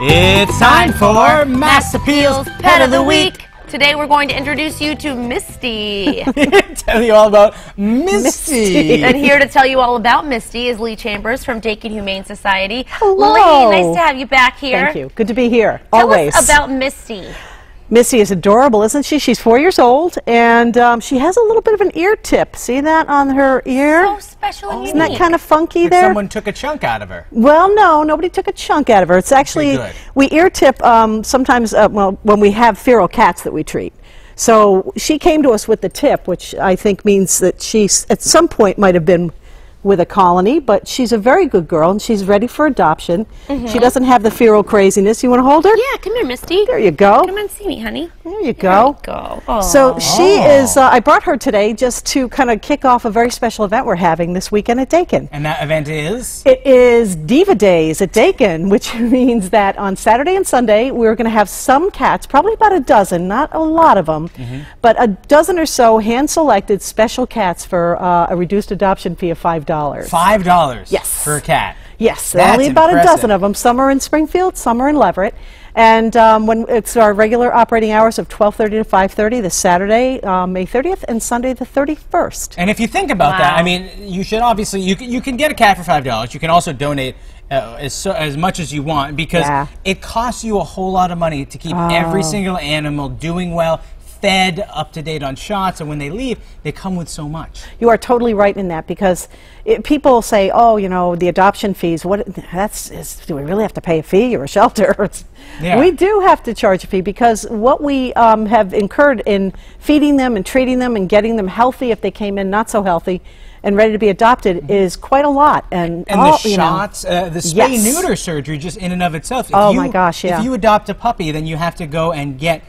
It's time for Mass Appeal's Pet of the Week. Today we're going to introduce you to Misty. Tell you all about Misty. And here to tell you all about Misty is Lee Chambers from Dakin Humane Society. Hello. Lee, nice to have you back here. Thank you. Good to be here. Tell Always. us about Misty. Misty is adorable, isn't she? She's 4 years old, and she has a little bit of an ear tip. See that on her ear? So special and Isn't that unique. kind of funky Like there? someone took a chunk out of her. Well, no, nobody took a chunk out of her. It's actually, good. we ear tip sometimes, well, when we have feral cats that we treat. So she came to us with the tip, which I think means that she at some point might have been with a colony, but she's a very good girl and she's ready for adoption. She doesn't have the feral craziness. You want to hold her? Yeah, come here, Misty. There you go. Come and see me, honey. There you go. There you go. So she is, I brought her today just to kind of kick off a very special event we're having this weekend at Dakin. And that event is? It is Diva Days at Dakin, which means that on Saturday and Sunday we're going to have some cats, probably about a dozen, not a lot of them, but a dozen or so hand-selected special cats for a reduced adoption fee of $5. $5 Yes. for a cat. Yes, That's only about impressive. a dozen of them. Some are in Springfield, some are in Leverett. And when it's our regular operating hours of 12:30 to 5:30 this Saturday, May 30th, and Sunday the 31st. And if you think about that, Wow. I mean, you should obviously, you can get a cat for $5. You can also donate as much as you want, because it costs you a whole lot of money to keep every single animal doing well, fed, up to date on shots, and when they leave, they come with so much. You are totally right in that, because people say, oh, you know, the adoption fees, do we really have to pay a fee or a shelter? Yeah. We do have to charge a fee, because what we have incurred in feeding them and treating them and getting them healthy if they came in not so healthy and ready to be adopted is quite a lot. And the shots, the spay-neuter surgery just in and of itself. If my gosh, yeah. If you adopt a puppy, then you have to go and get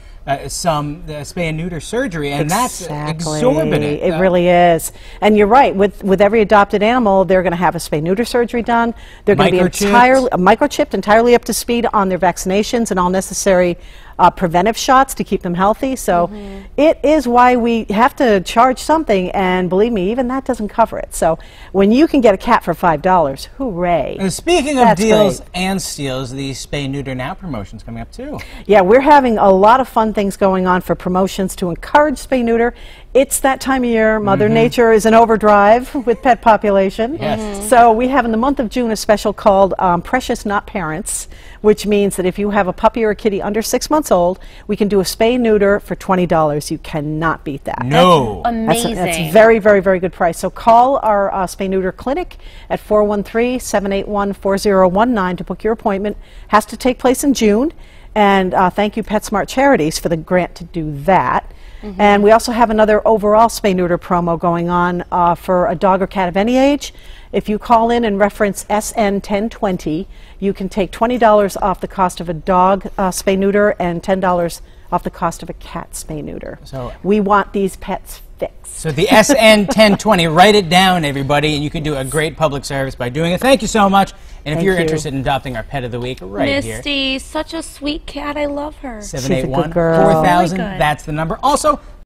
some spay and neuter surgery, and that's exorbitant. It really is. And you're right. With every adopted animal, they're going to have a spay-neuter surgery done. They're going to be entirely microchipped, entirely up to speed on their vaccinations and all necessary preventive shots to keep them healthy. So it is why we have to charge something, and believe me, even that doesn't cover it. So when you can get a cat for $5, hooray. And speaking of deals and steals, the Spay Neuter Now promotion's coming up too. Yeah, we're having a lot of fun things going on for promotions to encourage spay neuter. It's that time of year. Mother Nature is in overdrive with pet population. Yes. So we have in the month of June a special called Precious Not Parents, which means that if you have a puppy or a kitty under 6 months old, we can do a spay neuter for $20. You cannot beat that. No. That's amazing. That's a very, very, very good price. So call our spay neuter clinic at 413-781-4019 to book your appointment. Has to take place in June. And thank you, PetSmart Charities, for the grant to do that. And we also have another overall spay-neuter promo going on for a dog or cat of any age. If you call in and reference SN1020, you can take $20 off the cost of a dog spay-neuter and $10 off the cost of a cat spay-neuter. So we want these pets fixed. So the SN1020, write it down, everybody, and you can do a great public service by doing it. Thank you so much. And if you're interested in adopting our pet of the week, here. Misty, such a sweet cat. I love her. 781-4000, that's the number. Also,